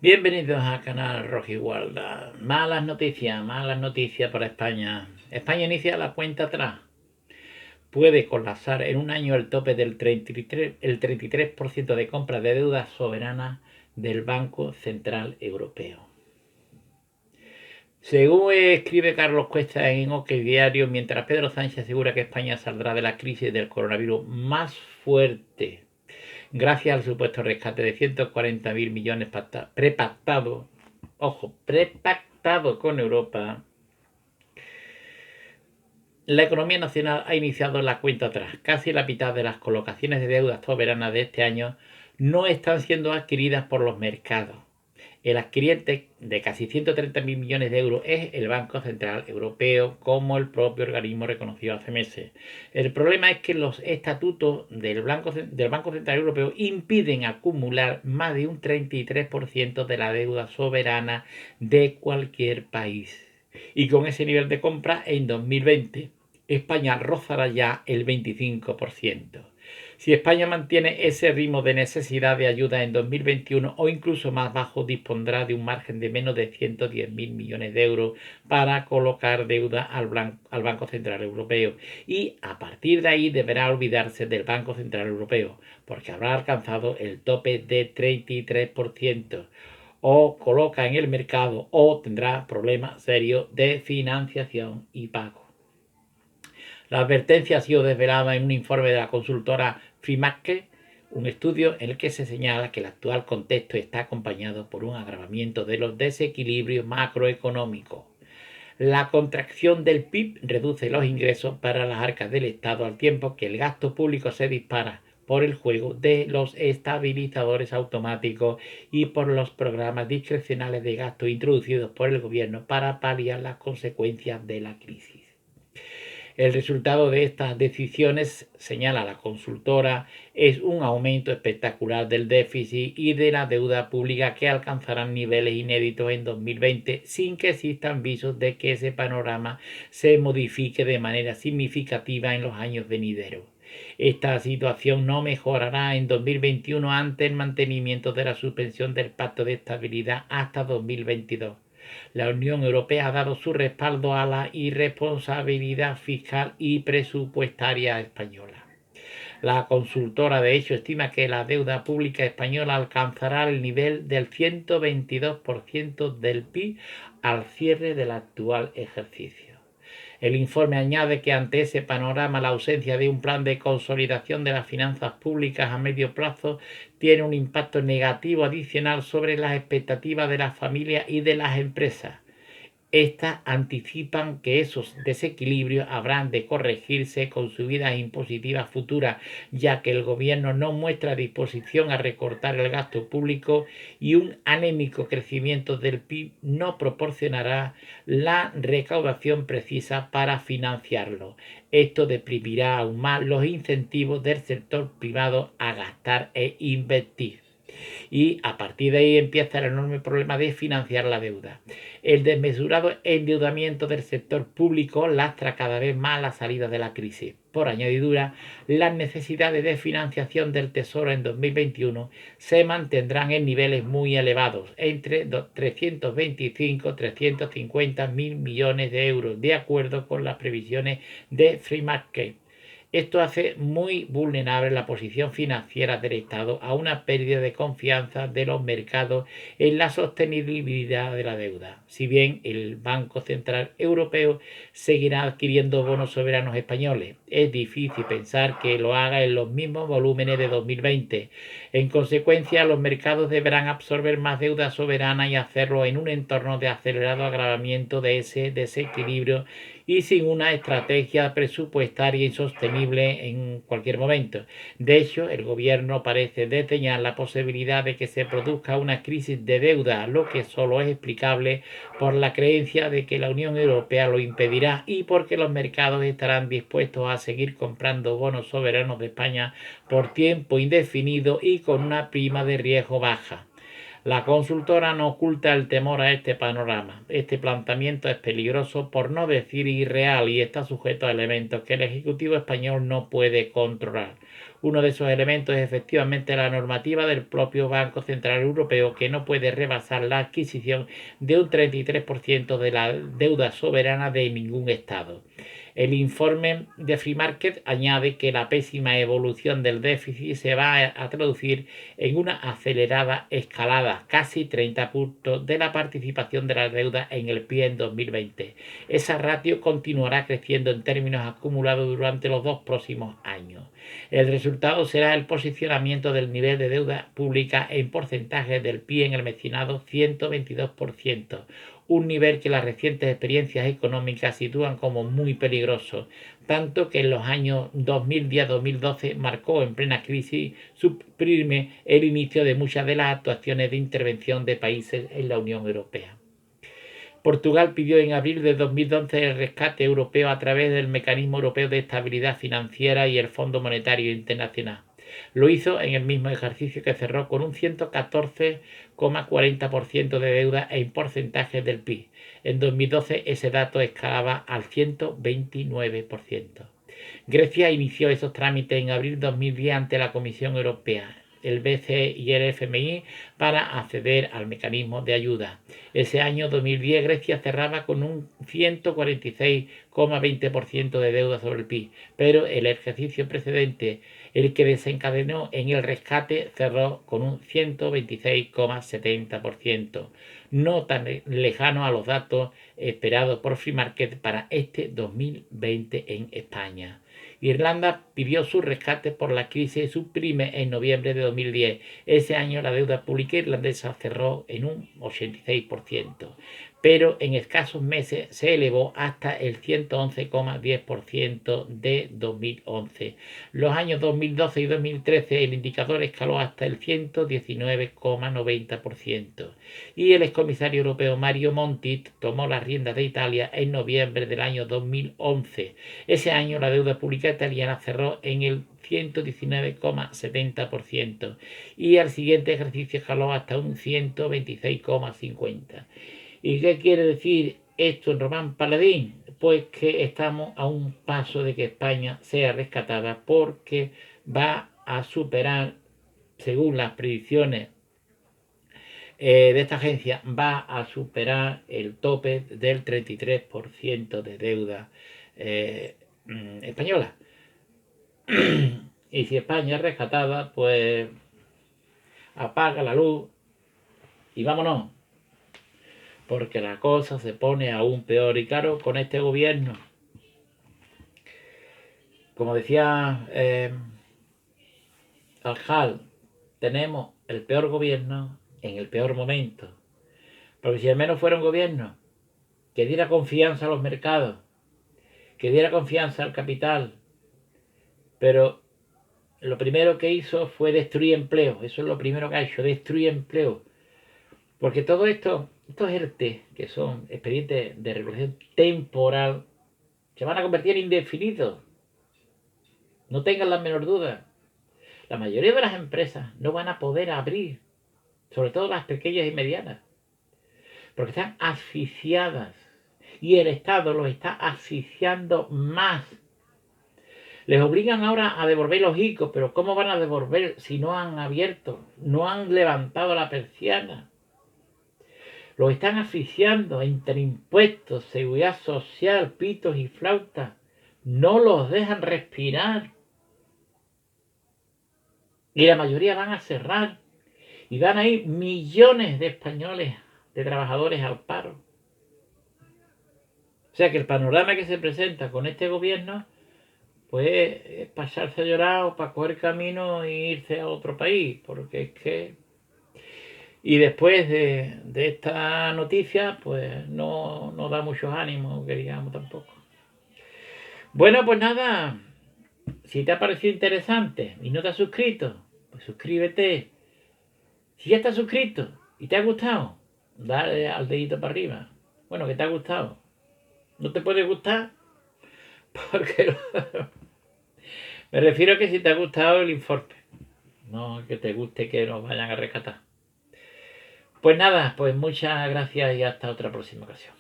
Bienvenidos al canal Rojigualda. Malas noticias para España. España inicia la cuenta atrás. Puede colapsar en un año el tope del 33% de compra de deuda soberana del Banco Central Europeo. Según escribe Carlos Cuesta en OK Diario, mientras Pedro Sánchez asegura que España saldrá de la crisis del coronavirus más fuerte gracias al supuesto rescate de 140.000 millones prepactado con Europa, la economía nacional ha iniciado la cuenta atrás. Casi la mitad de las colocaciones de deuda soberana de este año no están siendo adquiridas por los mercados. El adquiriente de casi 130.000 millones de euros es el Banco Central Europeo, como el propio organismo reconoció hace meses. El problema es que los estatutos del Banco Central Europeo impiden acumular más de un 33% de la deuda soberana de cualquier país. Y con ese nivel de compra, en 2020, España rozará ya el 25%. Si España mantiene ese ritmo de necesidad de ayuda en 2021 o incluso más bajo, dispondrá de un margen de menos de 110.000 millones de euros para colocar deuda al Banco Central Europeo. Y a partir de ahí deberá olvidarse del Banco Central Europeo, porque habrá alcanzado el tope de 33%. O coloca en el mercado o tendrá problemas serios de financiación y pago. La advertencia ha sido desvelada en un informe de la consultora Freemarket, un estudio en el que se señala que el actual contexto está acompañado por un agravamiento de los desequilibrios macroeconómicos. La contracción del PIB reduce los ingresos para las arcas del Estado al tiempo que el gasto público se dispara por el juego de los estabilizadores automáticos y por los programas discrecionales de gasto introducidos por el gobierno para paliar las consecuencias de la crisis. El resultado de estas decisiones, señala la consultora, es un aumento espectacular del déficit y de la deuda pública que alcanzarán niveles inéditos en 2020 sin que existan visos de que ese panorama se modifique de manera significativa en los años venideros. Esta situación no mejorará en 2021 ante el mantenimiento de la suspensión del Pacto de Estabilidad hasta 2022. La Unión Europea ha dado su respaldo a la irresponsabilidad fiscal y presupuestaria española. La consultora, de hecho, estima que la deuda pública española alcanzará el nivel del 122% del PIB al cierre del actual ejercicio. El informe añade que ante ese panorama la ausencia de un plan de consolidación de las finanzas públicas a medio plazo tiene un impacto negativo adicional sobre las expectativas de las familias y de las empresas. Estas anticipan que esos desequilibrios habrán de corregirse con subidas impositivas futuras, ya que el gobierno no muestra disposición a recortar el gasto público y un anémico crecimiento del PIB no proporcionará la recaudación precisa para financiarlo. Esto deprimirá aún más los incentivos del sector privado a gastar e invertir. Y a partir de ahí empieza el enorme problema de financiar la deuda. El desmesurado endeudamiento del sector público lastra cada vez más la salida de la crisis. Por añadidura, las necesidades de financiación del Tesoro en 2021 se mantendrán en niveles muy elevados, entre 325 y 350 mil millones de euros, de acuerdo con las previsiones de Freemarket. Esto hace muy vulnerable la posición financiera del Estado a una pérdida de confianza de los mercados en la sostenibilidad de la deuda. Si bien el Banco Central Europeo seguirá adquiriendo bonos soberanos españoles, es difícil pensar que lo haga en los mismos volúmenes de 2020. En consecuencia, los mercados deberán absorber más deuda soberana y hacerlo en un entorno de acelerado agravamiento de ese desequilibrio y sin una estrategia presupuestaria insostenible en cualquier momento. De hecho, el gobierno parece desdeñar la posibilidad de que se produzca una crisis de deuda, lo que solo es explicable por la creencia de que la Unión Europea lo impedirá y porque los mercados estarán dispuestos a seguir comprando bonos soberanos de España por tiempo indefinido y con una prima de riesgo baja. La consultora no oculta el temor a este panorama. Este planteamiento es peligroso, por no decir irreal, y está sujeto a elementos que el Ejecutivo español no puede controlar. Uno de esos elementos es efectivamente la normativa del propio Banco Central Europeo, que no puede rebasar la adquisición de un 33% de la deuda soberana de ningún Estado. El informe de Free Market añade que la pésima evolución del déficit se va a traducir en una acelerada escalada, casi 30 puntos de la participación de la deuda en el PIB en 2020. Esa ratio continuará creciendo en términos acumulados durante los 2 próximos años. El resultado será el posicionamiento del nivel de deuda pública en porcentaje del PIB en el mencionado 122%, un nivel que las recientes experiencias económicas sitúan como muy peligroso, tanto que en los años 2010-2012 marcó en plena crisis suprime el inicio de muchas de las actuaciones de intervención de países en la Unión Europea. Portugal pidió en abril de 2011 el rescate europeo a través del Mecanismo Europeo de Estabilidad Financiera y el Fondo Monetario Internacional. Lo hizo en el mismo ejercicio que cerró con un 114,40% de deuda en porcentaje del PIB. En 2012 ese dato escalaba al 129%. Grecia inició esos trámites en abril de 2010 ante la Comisión Europea, el BCE y el FMI para acceder al mecanismo de ayuda. Ese año 2010 Grecia cerraba con un 146,20% de deuda sobre el PIB, pero el ejercicio precedente, el que desencadenó en el rescate, cerró con un 126,70%, no tan lejano a los datos esperados por Free Market para este 2020 en España. Irlanda pidió su rescate por la crisis subprime en noviembre de 2010. Ese año la deuda pública irlandesa cerró en un 86%, pero en escasos meses se elevó hasta el 111,10% de 2011. Los años 2012 y 2013 el indicador escaló hasta el 119,90%. Y el excomisario europeo Mario Monti tomó las riendas de Italia en noviembre del año 2011. Ese año la deuda pública italiana cerró en el 119,70% y al siguiente ejercicio escaló hasta un 126,50%. ¿Y qué quiere decir esto en Román Paladín? Pues que estamos a un paso de que España sea rescatada, porque va a superar, según las predicciones de esta agencia, va a superar el tope del 33% de deuda española. Y si España es rescatada, pues apaga la luz y vámonos, porque la cosa se pone aún peor. Y claro, con este gobierno, como decía Al-Hal, tenemos el peor gobierno en el peor momento. Porque si al menos fuera un gobierno que diera confianza a los mercados, que diera confianza al capital, pero lo primero que hizo fue destruir empleo. Eso es lo primero que ha hecho, destruir empleo. Porque todo esto, estos ERTE, que son expedientes de regulación temporal, se van a convertir en indefinidos. No tengan la menor duda. La mayoría de las empresas no van a poder abrir, sobre todo las pequeñas y medianas, porque están asfixiadas y el Estado los está asfixiando más. Les obligan ahora a devolver los ICOs, pero ¿cómo van a devolver si no han abierto, no han levantado la persiana? Los están asfixiando entre impuestos, seguridad social, pitos y flautas. No los dejan respirar. Y la mayoría van a cerrar. Y van a ir millones de españoles, de trabajadores al paro. O sea que el panorama que se presenta con este gobierno, pues es pasarse a llorar o para coger camino e irse a otro país. Porque es que... Y después de esta noticia, pues no da muchos ánimos, que digamos tampoco. Bueno, pues nada, si te ha parecido interesante y no te has suscrito, pues suscríbete. Si ya estás suscrito y te ha gustado, dale al dedito para arriba. Bueno, que te ha gustado. No te puede gustar porque me refiero a que si te ha gustado el informe, no que te guste que nos vayan a rescatar. Pues nada, pues muchas gracias y hasta otra próxima ocasión.